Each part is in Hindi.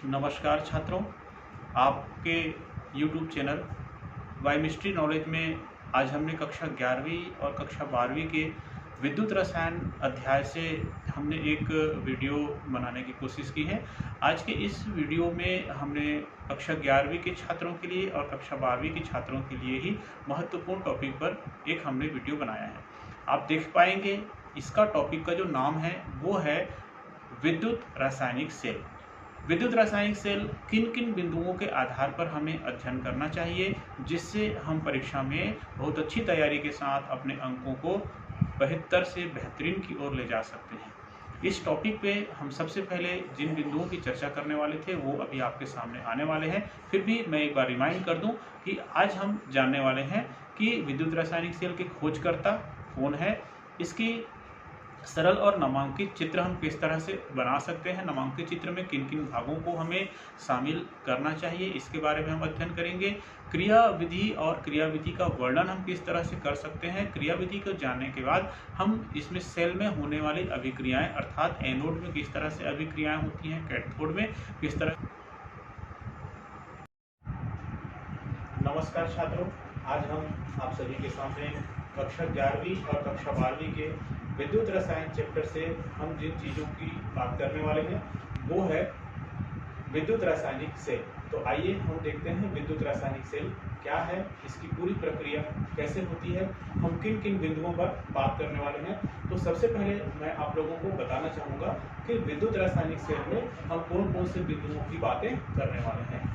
नमस्कार छात्रों, आपके YouTube channel by mystery knowledge में आज हमने कक्षा 11वीं और कक्षा 12वीं के विद्युत रसायन अध्याय से हमने एक वीडियो बनाने की कोशिश की है। आज के इस वीडियो में हमने कक्षा 11वीं के छात्रों के लिए और कक्षा 12वीं के छात्रों के लिए ही महत्वपूर्ण टॉपिक पर एक हमने वीडियो बनाया है। आप देख पाएंगे इसका टॉपिक का जो नाम है वो है विद्युत रासायनिक सेल। विद्युत रासायनिक सेल किन किन बिंदुओं के आधार पर हमें अध्ययन करना चाहिए जिससे हम परीक्षा में बहुत अच्छी तैयारी के साथ अपने अंकों को बेहतर से बेहतरीन की ओर ले जा सकते हैं। इस टॉपिक पे हम सबसे पहले जिन बिंदुओं की चर्चा करने वाले थे वो अभी आपके सामने आने वाले हैं। फिर भी मैं एक बार रिमाइंड कर दूं कि आज हम जानने वाले हैं कि विद्युत रासायनिक सेल के खोजकर्ता कौन है, इसकी सरल और नामांकित चित्र हम किस तरह से बना सकते हैं, नामांकित चित्र में किन किन भागों को हमें शामिल करना चाहिए इसके बारे में हम अध्ययन करेंगे। क्रिया विधि और क्रिया विधि का वर्णन हम किस तरह से कर सकते हैं। क्रिया विधि को जानने के बाद हम इसमें सेल में होने वाली अभिक्रियाएं अर्थात एनोड में किस तरह से अभिक्रियाएं होती हैं, कैथोड में किस तरह। नमस्कार छात्रों, आज हम आप सभी के सामने कक्षा 11वीं और कक्षा 12वीं के विद्युत रसायन चैप्टर से हम जिन चीज़ों की बात करने वाले हैं वो है विद्युत रासायनिक सेल। तो आइए हम देखते हैं विद्युत रासायनिक सेल क्या है, इसकी पूरी प्रक्रिया कैसे होती है, हम किन किन बिंदुओं पर बात करने वाले हैं। तो सबसे पहले मैं आप लोगों को बताना चाहूँगा कि विद्युत रासायनिक सेल में हम कौन कौन से बिंदुओं की बातें करने वाले हैं।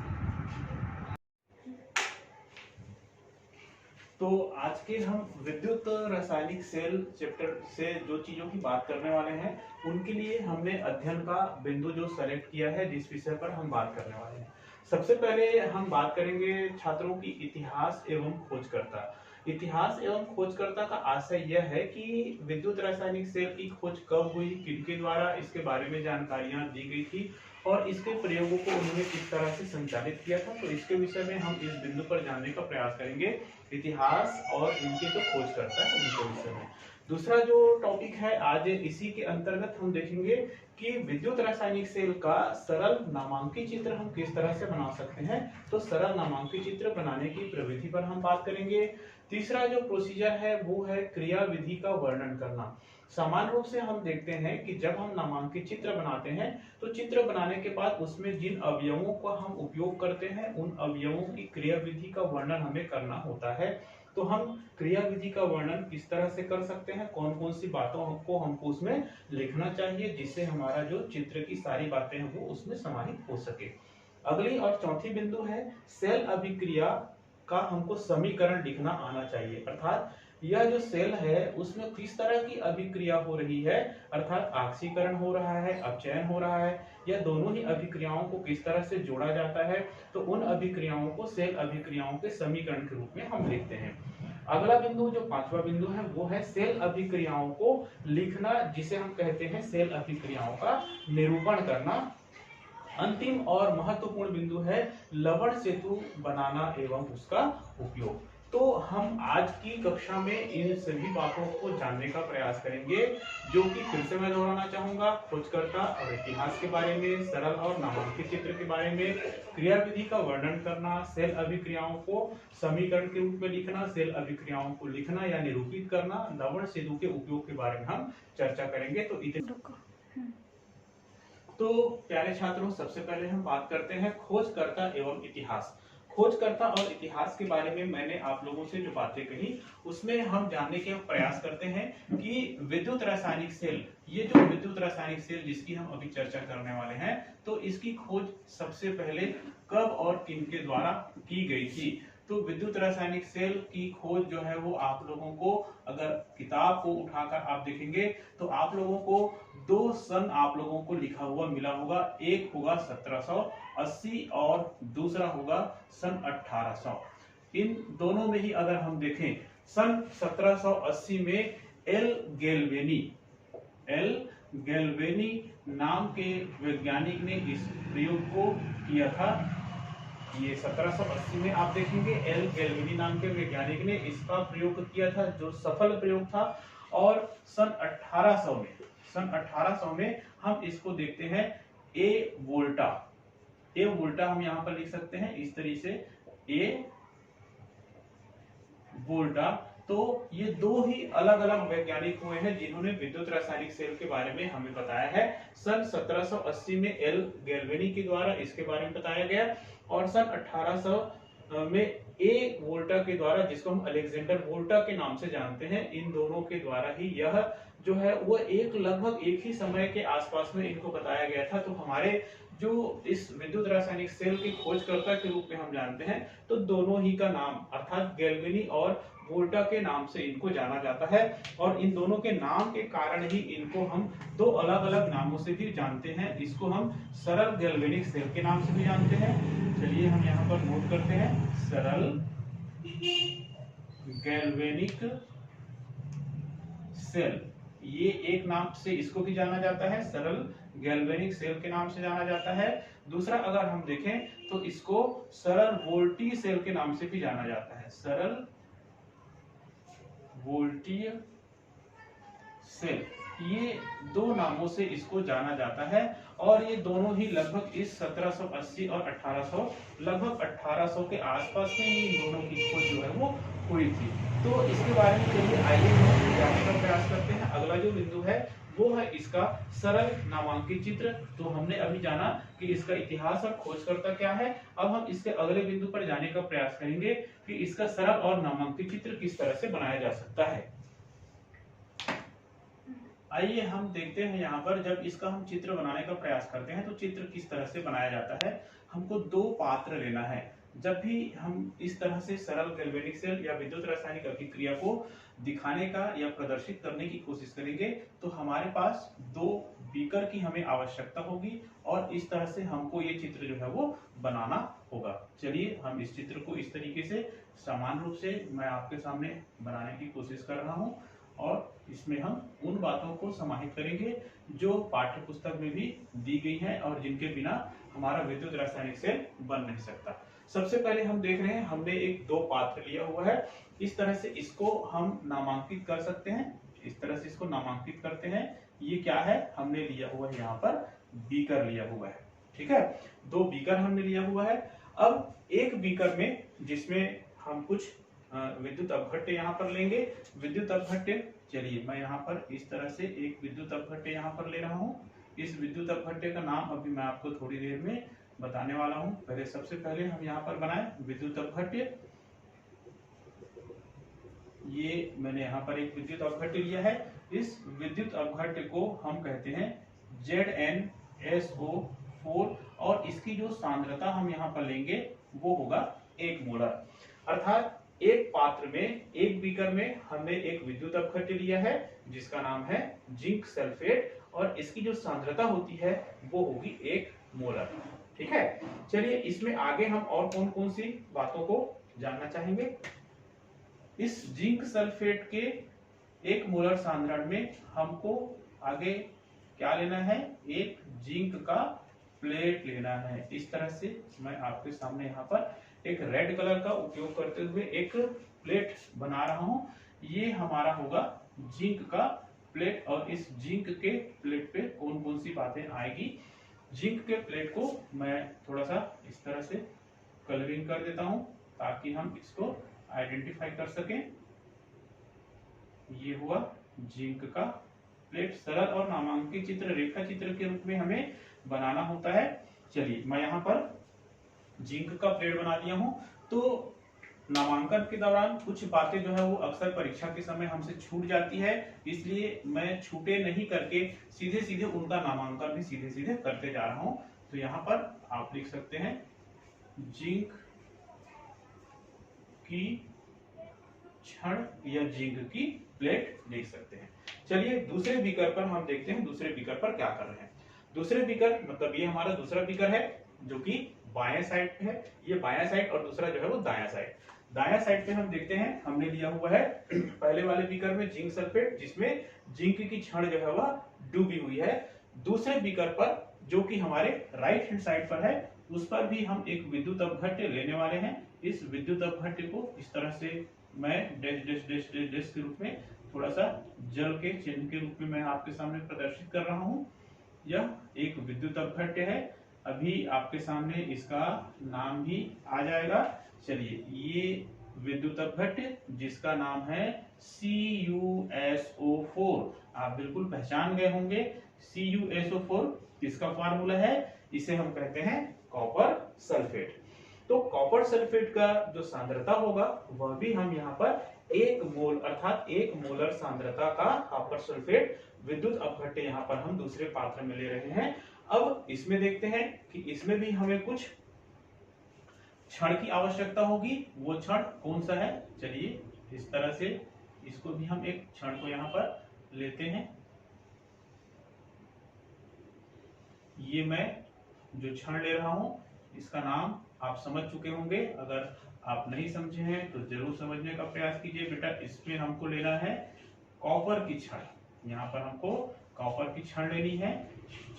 तो आज के हम विद्युत रासायनिक सेल चैप्टर से जो चीजों की बात करने वाले हैं उनके लिए हमने अध्ययन का बिंदु जो सेलेक्ट किया है जिस विषय पर हम बात करने वाले हैं। सबसे पहले हम बात करेंगे छात्रों की इतिहास एवं खोजकर्ता। इतिहास एवं खोजकर्ता का आशय यह है कि विद्युत रासायनिक सेल की खोज कब हुई, किनके द्वारा इसके बारे में जानकारियां दी गई थी और इसके प्रयोगों को उन्होंने किस तरह से संचालित किया था। तो इसके विषय में हम इस बिंदु पर जानने का प्रयास करेंगे, इतिहास और इनके जो खोजकर्ता है उनके विषय में। दूसरा जो टॉपिक है आज इसी के अंतर्गत हम देखेंगे कि विद्युत रासायनिक सेल का सरल नामांकित चित्र हम किस तरह से बना सकते हैं। तो सरल नामांकित चित्र बनाने की प्रविधि पर हम बात करेंगे। तीसरा जो प्रोसीजर है वो है क्रिया विधि का वर्णन करना। सामान्य रूप से हम देखते हैं कि जब हम नामांकित चित्र बनाते हैं तो चित्र बनाने के बाद उसमें जिन अवयवों का हम उपयोग करते हैं उन अवयवों की क्रिया विधि का वर्णन हमें करना होता है। तो हम क्रिया विधि का वर्णन किस तरह से कर सकते हैं, कौन कौन सी बातों को हमको उसमें लिखना चाहिए जिससे हमारा जो चित्र की सारी बातें हैं वो उसमें समाहित हो सके। अगली और चौथी बिंदु है सेल अभिक्रिया का हमको समीकरण लिखना आना चाहिए, अर्थात यह जो सेल है उसमें किस तरह की अभिक्रिया हो रही है, अर्थात ऑक्सीकरण हो रहा है, अपचयन हो रहा है, या दोनों ही अभिक्रियाओं को किस तरह से जोड़ा जाता है। तो उन अभिक्रियाओं को सेल अभिक्रियाओं के समीकरण के रूप में हम लिखते हैं। अगला बिंदु जो पांचवा बिंदु है वो है सेल अभिक्रियाओं को लिखना, जिसे हम कहते हैं सेल अभिक्रियाओं का निरूपण करना। अंतिम और महत्वपूर्ण बिंदु है लवण सेतु बनाना एवं उसका उपयोग। तो हम आज की कक्षा में इन सभी बातों को जानने का प्रयास करेंगे, जो कि फिर से मैं दोहराना चाहूंगा, खोजकर्ता और इतिहास के बारे में, सरल और नामांकित चित्र के बारे में, क्रिया विधि का वर्णन करना, सेल अभिक्रियाओं को समीकरण के रूप में लिखना, सेल अभिक्रियाओं को लिखना या निरूपित करना, लवण सेतु के उपयोग के बारे में हम चर्चा करेंगे। तो प्यारे छात्रों, सबसे पहले हम बात करते हैं खोजकर्ता एवं इतिहास। खोजकर्ता और इतिहास के बारे में मैंने आप लोगों से जो बातें कही उसमें हम जानने के प्रयास करते हैं कि विद्युत रासायनिक सेल, ये जो विद्युत रासायनिक सेल जिसकी हम अभी चर्चा करने वाले हैं, तो इसकी खोज सबसे पहले कब और किनके द्वारा की गई थी। तो विद्युत रासायनिक सेल की खोज जो है वो आप लोगों को अगर किताब को उठाकर आप देखेंगे तो आप लोगों को दो सन आप लोगों को लिखा हुआ मिला होगा, एक होगा 1780 और दूसरा होगा सन 1800। इन दोनों में ही अगर हम देखें सन 1780 में एल गैल्वेनी नाम के वैज्ञानिक ने इस प्रयोग को किया था। ये 1780 में आप देखेंगे एल गैल्वेनी नाम के वैज्ञानिक ने इसका प्रयोग किया था जो सफल प्रयोग था। और सन 1800 में हम इसको देखते हैं ए वोल्टा ए वोल्टा हम यहाँ पर लिख सकते हैं इस तरीके से ए वोल्टा। तो ये दो ही अलग अलग वैज्ञानिक हुए हैं जिन्होंने विद्युत रासायनिक सेल के बारे में हमें बताया है। सन 1780 में एल गैल्वेनी के द्वारा इसके बारे में बताया गया और सन 1800 में ए वोल्टा के द्वारा, जिसको हम अलेक्जेंडर वोल्टा के नाम से जानते हैं, इन दोनों के द्वारा ही यह जो है वो लगभग एक ही समय के आसपास में इनको बताया गया था। तो हमारे जो इस विद्युत रासायनिक सेल के खोजकर्ता के रूप में हम जानते हैं, तो दोनों ही का नाम अर्थात गैल्वेनी और वोल्टा के नाम से इनको जाना जाता है और इन दोनों के नाम के कारण ही इनको हम दो अलग अलग नामों से भी जानते हैं। इसको हम सरल गैल्वेनिक सेल के नाम से भी जानते हैं। चलिए हम यहाँ पर नोट करते हैं, सरल गैल्वेनिक सेल, ये एक नाम से इसको भी जाना जाता है, सरल गैल्वेनिक सेल के नाम से जाना जाता है। दूसरा अगर हम देखें तो इसको सरल वोल्टी सेल के नाम से भी जाना जाता है, सरल वोल्टीय सेल, ये दो नामों से इसको जाना जाता है और ये दोनों ही लगभग इस 1780 और 1800 लगभग 1800 के आसपास में इन दोनों की खोज जो है वो हुई थी। तो इसके बारे में चलिए आइए हम जानने का प्रयास करते हैं। अगला जो बिंदु है वो है इसका सरल नामांकित चित्र। तो हमने अभी जाना कि इसका इतिहास और खोजकर्ता क्या है। अब हम इसके अगले बिंदु पर जाने का प्रयास करेंगे कि इसका सरल और नामांकित चित्र किस तरह से बनाया जा सकता है। आइए हम देखते हैं यहाँ पर जब इसका हम चित्र बनाने का प्रयास करते हैं तो चित्र किस तरह से बनाया जाता है। हमको दो पात्र लेना है। जब भी हम इस तरह से सरल गैल्वेनिक सेल या विद्युत रासायनिक अभिक्रिया को दिखाने का या प्रदर्शित करने की कोशिश करेंगे तो हमारे पास दो बीकर की हमें आवश्यकता होगी और इस तरह से हमको ये चित्र जो है वो बनाना होगा। चलिए हम इस चित्र को इस तरीके से समान रूप से मैं आपके सामने बनाने की कोशिश कर रहा हूँ और इसमें हम उन बातों को समाहित करेंगे जो पाठ्य पुस्तक में भी दी गई हैं और जिनके बिना हमारा विद्युत रासायनिक सेल बन नहीं सकता। सबसे पहले हम देख रहे हैं हमने एक दो पात्र लिया हुआ है। इस तरह से इसको हम नामांकित कर सकते हैं, इस तरह से इसको नामांकित करते हैं। ये क्या है, हमने लिया हुआ है यहाँ पर बीकर लिया हुआ है, ठीक है। दो बीकर हमने लिया हुआ है। अब एक बीकर में जिसमें हम कुछ विद्युत अपघट्य यहाँ पर लेंगे। विद्युत अपघट्य, चलिए मैं यहाँ पर इस तरह से एक विद्युत अपघट्य यहाँ पर ले रहा हूँ। इस विद्युत अपघट्य का नाम अभी मैं आपको थोड़ी देर में बताने वाला हूँ। पहले सबसे पहले हम यहाँ पर बनाए विद्युत अपघट्य। ये मैंने यहाँ पर एक विद्युत अपघट्य लिया है। इस विद्युत अपघट्य को हम कहते हैं ZnSO4 और इसकी जो सांद्रता हम यहाँ पर लेंगे वो होगा 1 मोलर। अर्थात एक पात्र में, एक बीकर में हमने एक विद्युत अपघट्य लिया है जिसका नाम है जिंक सल्फेट और इसकी जो सांद्रता होती है वो होगी 1 मोलर, ठीक है। चलिए इसमें आगे हम और कौन कौन सी बातों को जानना चाहेंगे। इस जिंक सल्फेट के 1 मोलर सांद्रण में हमको आगे क्या लेना है, एक जिंक का प्लेट लेना है। इस तरह से मैं आपके सामने यहाँ पर एक रेड कलर का उपयोग करते हुए एक प्लेट बना रहा हूं। ये हमारा होगा जिंक का प्लेट और इस जिंक के प्लेट पे कौन कौन सी बातें आएगी। जिंक के प्लेट को मैं थोड़ा सा इस तरह से कलरिंग कर देता हूं ताकि हम इसको आइडेंटिफाई कर सकें। ये हुआ जिंक का प्लेट। सरल और नामांकित चित्र रेखा चित्र के रूप में हमें बनाना होता है। चलिए मैं यहाँ पर जिंक का प्लेट बना दिया हूं। तो नामांकन के दौरान कुछ बातें जो है वो अक्सर परीक्षा के समय हमसे छूट जाती है, इसलिए मैं छूटे नहीं करके सीधे सीधे उनका नामांकन भी सीधे सीधे करते जा रहा हूं। तो यहाँ पर आप लिख सकते हैं जिंक की छड़ या जिंक की प्लेट लिख सकते हैं। चलिए दूसरे बीकर पर हम देखते हैं दूसरे बीकर पर क्या कर रहे हैं। दूसरे बीकर मतलब ये हमारा दूसरा बीकर है जो कि बाएं साइड पे है, ये बायां साइड और दूसरा जो है वो दायां साइड। दायां साइड पे हम देखते हैं हमने लिया हुआ है पहले वाले बीकर में जिंक सल्फेट जिसमें जिंक की छड़ जो है वह डूबी हुई है। दूसरे बीकर पर जो कि हमारे राइट हैंड साइड पर है उस पर भी हम एक विद्युत अपघट्य लेने वाले हैं। इस विद्युत अपघट्य को इस तरह से मैं dash dash dash dash dash के रूप में थोड़ा सा जल के चिन्ह के रूप में मैं आपके सामने प्रदर्शित कर रहा हूं। यह एक विद्युत अपघट्य है अभी आपके सामने इसका नाम भी आ जाएगा। चलिए, ये विद्युत अपघट्य जिसका नाम है CuSO4, आप बिल्कुल पहचान गए होंगे। CuSO4 इसका फार्मूला है, इसे हम कहते हैं कॉपर सल्फेट। तो कॉपर सल्फेट का जो सांद्रता होगा वह भी हम यहाँ पर 1 मोल अर्थात 1 मोलर सांद्रता का कॉपर सल्फेट विद्युत अपघट्य यहाँ पर हम दूसरे पात्र में ले रहे हैं। अब इसमें देखते हैं कि इसमें भी हमें कुछ क्षण की आवश्यकता होगी। वो क्षण कौन सा है? चलिए, इस तरह से इसको भी हम एक क्षण को यहाँ पर लेते हैं। ये मैं जो क्षण ले रहा हूं इसका नाम आप समझ चुके होंगे। अगर आप नहीं समझे हैं तो जरूर समझने का प्रयास कीजिए बेटा। इसमें हमको लेना है कॉपर की क्षण। यहाँ पर हमको कॉपर की क्षण लेनी है।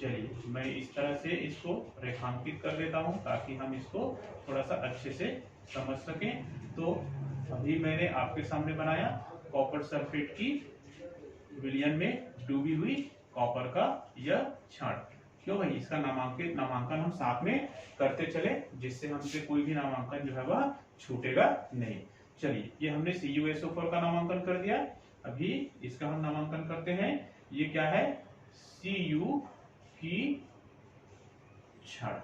चलिए, मैं इस तरह से इसको रेखांकित कर देता हूं ताकि हम इसको थोड़ा सा अच्छे से समझ सकें। तो अभी मैंने आपके सामने बनाया कॉपर सल्फेट की विलयन में डूबी हुई कॉपर का यह क्षण। क्यों भाई? इसका नामांकन हम साथ में करते चले, जिससे हमसे कोई भी नामांकन जो है वह छूटेगा नहीं। चलिए, ये हमने CuSO4 का नामांकन कर दिया। अभी इसका हम नामांकन करते हैं। ये क्या है? Cu की क्षण।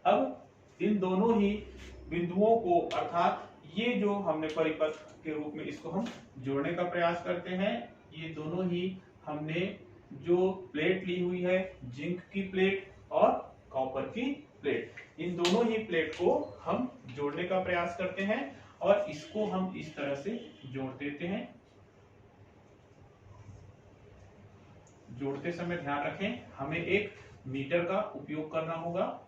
अब इन दोनों ही बिंदुओं को अर्थात ये जो हमने परिपथ के रूप में इसको हम जोड़ने का प्रयास करते हैं। ये दोनों ही हमने जो प्लेट ली हुई है, जिंक की प्लेट और कॉपर की प्लेट, इन दोनों ही प्लेट को हम जोड़ने का प्रयास करते हैं और इसको हम इस तरह से जोड़ देते हैं। जोड़ते समय ध्यान रखें, हमें एक मीटर का उपयोग करना होगा।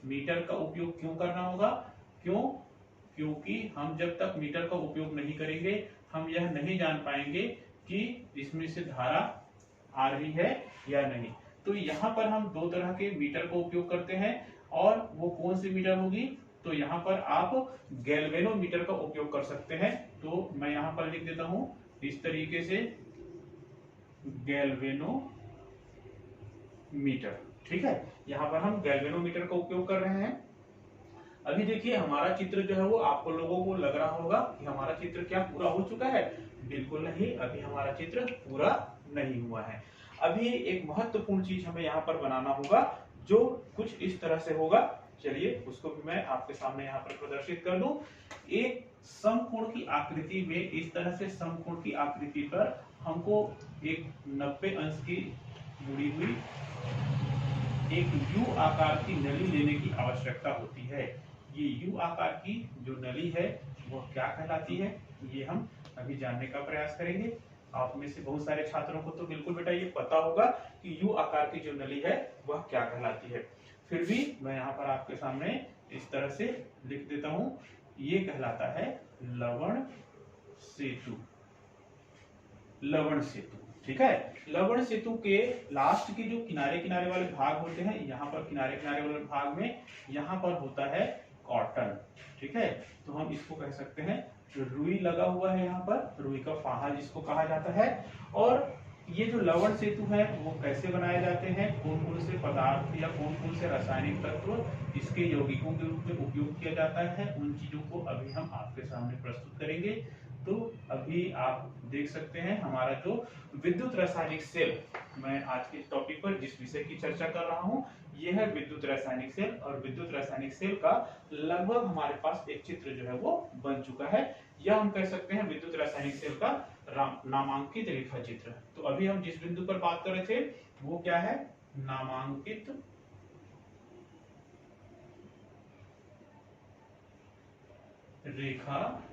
मीटर का उपयोग क्यों करना होगा? क्योंकि हम जब तक मीटर का उपयोग नहीं करेंगे हम यह नहीं जान पाएंगे कि इसमें से धारा आ रही है या नहीं। तो यहाँ पर हम दो तरह के मीटर का उपयोग करते हैं और वो कौन सी मीटर होगी? तो यहाँ पर आप गैल्वेनोमीटर का उपयोग कर सकते हैं। तो मैं यहाँ पर लिख देता हूं इस तरीके से, गैल्वेनोमीटर। ठीक है, यहाँ पर हम गैल्वेनोमीटर का उपयोग कर रहे हैं। अभी देखिए, हमारा चित्र जो है वो आपको लोगों को लग रहा होगा कि हमारा चित्र क्या पूरा हो चुका है? बिल्कुल नहीं, अभी हमारा चित्र पूरा नहीं हुआ है। अभी एक महत्वपूर्ण चीज हमें यहाँ पर बनाना होगा जो कुछ इस तरह से होगा। चलिए, उसको भी मैं आपके सामने यहाँ पर प्रदर्शित कर दूं। एक समकोण की आकृति में इस तरह से समकोण की आकृति पर हमको एक 90 अंश की जुड़ी हुई एक U आकार की नली लेने की आवश्यकता होती है। ये U आकार की जो नली है वो क्या कहलाती है, ये हम अभी जानने का प्रयास करेंगे। आप में से बहुत सारे छात्रों को तो बिल्कुल बेटा ये पता होगा कि U आकार की जो नली है वह क्या कहलाती है। फिर भी मैं यहाँ पर आपके सामने इस तरह से लिख देता हूं, ये कहलाता है लवण सेतु। लवण सेतु, ठीक है। लवण सेतु के लास्ट के जो किनारे किनारे वाले भाग होते हैं, यहाँ पर किनारे किनारे वाले भाग में यहाँ पर होता है कॉटन, ठीक है। तो हम इसको कह सकते हैं रुई लगा हुआ है, यहाँ पर रुई का फाहा जिसको कहा जाता है। और ये जो लवण सेतु है वो कैसे बनाए जाते हैं, कौन कौन से पदार्थ या कौन कौन से रासायनिक तत्व इसके यौगिकों के रूप में उपयोग किया जाता है, उन चीजों को अभी हम आपके सामने प्रस्तुत करेंगे। तो अभी आप देख सकते हैं हमारा जो विद्युत रासायनिक सेल, मैं आज के टॉपिक पर जिस विषय की चर्चा कर रहा हूं यह है विद्युत रासायनिक सेल। और विद्युत रासायनिक सेल का लगभग हमारे पास एक चित्र जो है वो बन चुका है, या हम कह सकते हैं विद्युत रासायनिक सेल का नामांकित रेखा चित्र। तो अभी हम जिस बिंदु पर बात कर रहे थे वो क्या है, नामांकित रेखा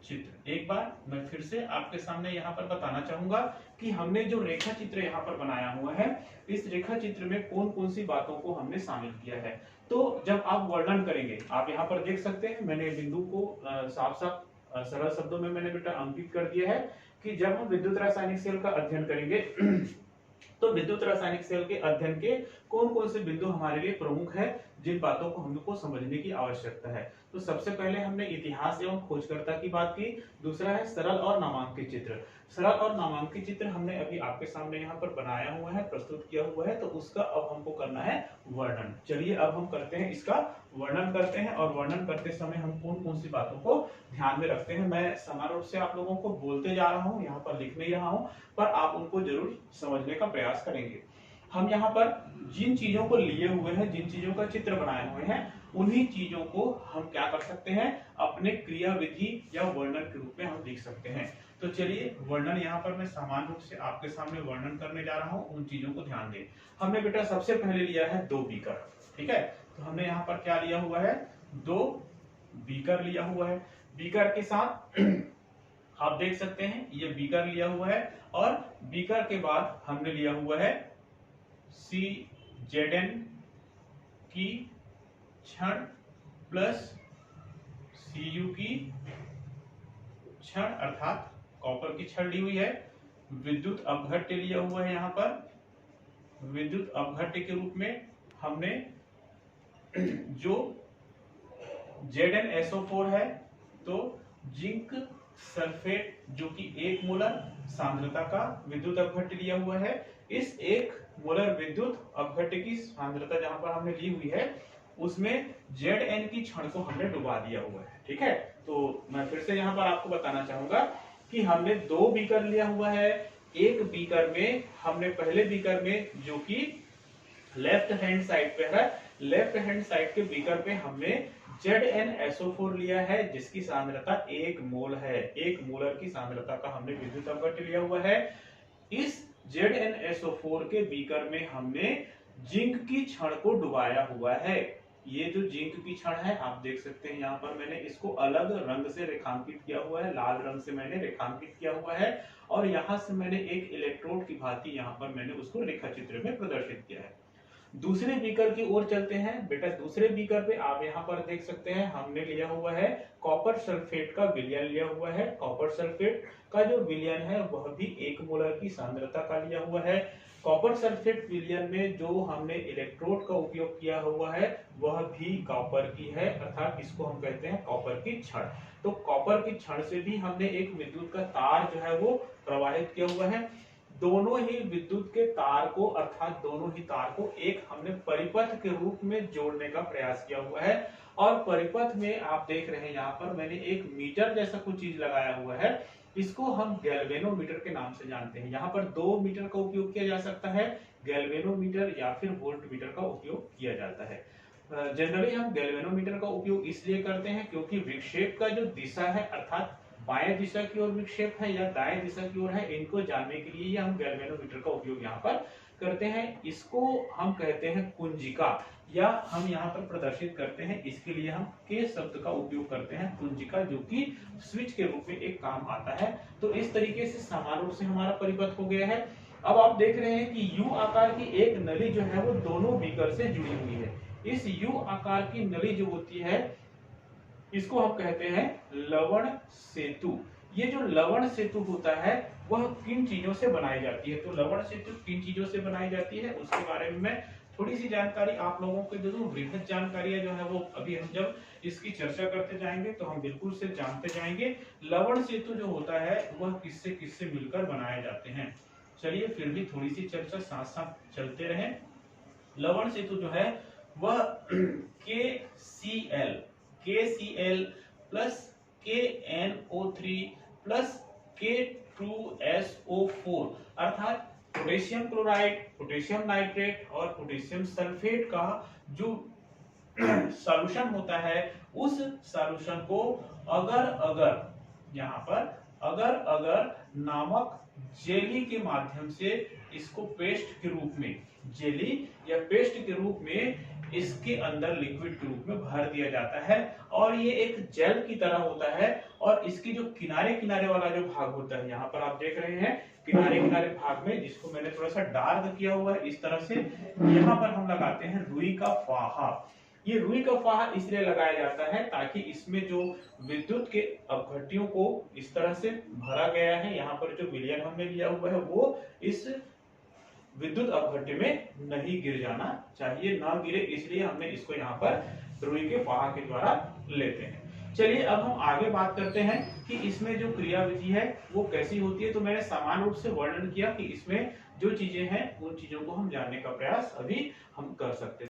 चित्र। एक बार मैं फिर से आपके सामने यहाँ पर बताना चाहूंगा कि हमने जो रेखा चित्र यहाँ पर बनाया हुआ है, इस रेखा चित्र में कौन कौन सी बातों को हमने शामिल किया है। तो जब आप वर्णन करेंगे, आप यहाँ पर देख सकते हैं मैंने बिंदु को साफ साफ सरल शब्दों में मैंने बेटा अंकित कर दिया है कि जब हम विद्युत रासायनिक सेल का अध्ययन करेंगे तो विद्युत रासायनिक सेल के अध्ययन के कौन कौन से बिंदु हमारे लिए प्रमुख है, जिन बातों को हमको समझने की आवश्यकता है। तो सबसे पहले हमने इतिहास एवं खोजकर्ता की बात की। दूसरा है सरल और नामांकित चित्र। सरल और नामांकित चित्र हमने अभी आपके सामने यहाँ पर बनाया हुआ है, प्रस्तुत किया हुआ है, तो उसका अब हमको करना है वर्णन। चलिए अब हम करते हैं, इसका वर्णन करते हैं। और वर्णन करते समय हम कौन कौन सी बातों को ध्यान में रखते हैं, मैं समान रूप से आप लोगों को बोलते जा रहा हूँ, यहाँ पर लिख नहीं रहा हूँ, पर आप उनको जरूर समझने का प्रयास करेंगे। हम यहाँ पर जिन चीजों को लिए हुए हैं, जिन चीजों का चित्र बनाए हुए हैं, उन्हीं चीजों को हम क्या कर सकते हैं, अपने क्रियाविधि या वर्णन के रूप में हम लिख सकते हैं। तो चलिए वर्णन यहाँ पर मैं समान रूप से आपके सामने वर्णन करने जा रहा हूँ, उन चीजों को ध्यान दें। हमने बेटा सबसे पहले लिया है 2 बीकर, ठीक है। तो हमने यहाँ पर क्या लिया हुआ है, 2 बीकर लिया हुआ है। बीकर के साथ आप देख सकते हैं ये बीकर लिया हुआ है, और बीकर के बाद हमने लिया हुआ है CZN की छड़ प्लस Cu की छड़ अर्थात कॉपर की छड़ ली हुई है। विद्युत अपघट्य लिया हुआ है, यहाँ पर विद्युत अपघट्य के रूप में हमने जो ZnSO4 है, तो जिंक सल्फेट जो कि 1 मोलर सांद्रता का विद्युत अपघट्य लिया हुआ है। इस 1 मोलर विद्युत अपघट्य की सांद्रता जहां पर हमने ली हुई है, उसमें Zn की छड़ को हमने डुबा दिया हुआ है, ठीक है। तो मैं फिर से यहाँ पर आपको बताना चाहूंगा कि हमने 2 बीकर लिया हुआ है। एक बीकर में हमने पहले बीकर में जो कि लेफ्ट हैंड साइड पे है, लेफ्ट हैंड साइड के बीकर पे हमने ZnSO4 लिया है, जिसकी सांद्रता 1 मोल है। 1 मोलर की सांद्रता का हमने विद्युत अपघट्य लिया हुआ है। इस ZnSO4 के बीकर में हमने जिंक की छड़ को डुबाया हुआ है। ये जो जिंक की छड़ है आप देख सकते हैं, यहाँ पर मैंने इसको अलग रंग से रेखांकित किया हुआ है, लाल रंग से मैंने रेखांकित किया हुआ है, और यहाँ से मैंने एक इलेक्ट्रोड की भांति यहाँ पर मैंने उसको रेखा चित्र में प्रदर्शित किया है। दूसरे बीकर की ओर चलते हैं बेटा। दूसरे बीकर पे आप यहाँ पर देख सकते हैं हमने लिया हुआ है कॉपर सल्फेट का विलयन लिया हुआ है। कॉपर सल्फेट का जो विलयन है वह भी 1 मोलर की सांद्रता का लिया हुआ है। कॉपर सल्फेट विलयन में जो हमने इलेक्ट्रोड का उपयोग किया हुआ है वह भी कॉपर की है, अर्थात इसको हम कहते हैं कॉपर की छड़। तो कॉपर की छड़ से भी हमने एक विद्युत का तार जो है वो प्रवाहित किया हुआ है। दोनों ही विद्युत के तार को, अर्थात दोनों ही तार को एक हमने परिपथ के रूप में जोड़ने का प्रयास किया हुआ है। और परिपथ में आप देख रहे हैं यहाँ पर मैंने एक मीटर जैसा कुछ चीज लगाया हुआ है, इसको हम गैल्वेनोमीटर के नाम से जानते हैं। यहाँ पर 2 मीटर का उपयोग किया जा सकता है, गैल्वेनोमीटर या फिर वोल्टमीटर का उपयोग किया जाता है। जनरली हम गैल्वेनोमीटर का उपयोग इसलिए करते हैं क्योंकि विक्षेप का जो दिशा है, अर्थात बाएं दिशा की ओर विक्षेप है या दाएं दिशा की ओर है, इनको जानने के लिए हम गैल्वेनोमीटर का उपयोग यहाँ पर करते हैं। इसको हम कहते हैं कुंजिका, या हम यहाँ पर प्रदर्शित करते हैं, इसके लिए हम के शब्द का उपयोग करते हैं, कुंजिका, जो कि स्विच के रूप में एक काम आता है। तो इस तरीके से समान रूप से हमारा परिपथ हो गया है। अब आप देख रहे हैं कि यू आकार की एक नली जो है वो दोनों बीकर से जुड़ी हुई है। इस यू आकार की नली जो होती है इसको हम कहते हैं लवण सेतु। ये जो लवण सेतु होता है वह किन चीजों से बनाई जाती है, तो लवण सेतु किन चीजों से बनाई जाती है उसके बारे में मैं थोड़ी सी जानकारी आप लोगों को दे दूं। वृहद जानकारियां जो है वो अभी हम जब इसकी चर्चा करते जाएंगे तो हम बिल्कुल से जानते जाएंगे। लवण सेतु जो होता है वह किससे किससे मिलकर बनाए जाते हैं, चलिए फिर भी थोड़ी सी चर्चा साथ साथ चलते रहे। लवण सेतु जो है वह KCl plus KNO3 plus K2SO4 अर्थात पोटेशियम क्लोराइड, पोटेशियम नाइट्रेट और पोटेशियम सल्फेट का जो सॉल्यूशन होता है, उस सॉल्यूशन को अगर नामक जेली के माध्यम से इसको पेस्ट के रूप में, जेली या पेस्ट के रूप में इसके अंदर लिक्विड के रूप में भर दिया जाता है, और ये एक जेल की तरह होता है। और इसकी जो किनारे किनारे वाला जो भाग होता है, यहाँ पर आप देख रहे हैं किनारे किनारे भाग में, जिसको मैंने थोड़ा सा डार्क किया हुआ है इस तरह से, यहाँ पर हम लगाते हैं रुई का फाहा। ये रुई का फाहा इसलिए लगाया जाता है ताकि इसमें जो विद्युत के अपघट्यों को इस तरह से भरा गया है, यहाँ पर जो विलयन हमने लिया हुआ है वो इस विद्युत अपघट्य में नहीं गिर जाना चाहिए, ना गिरे, इसलिए हमने इसको यहाँ पर रुई के फाहा के द्वारा लेते हैं। चलिए अब हम आगे बात करते हैं कि इसमें जो क्रियाविधि है वो कैसी होती है। तो मैंने समान रूप से वर्णन किया कि इसमें जो चीजें हैं उन चीजों को हम जानने का प्रयास अभी हम कर सकते हैं।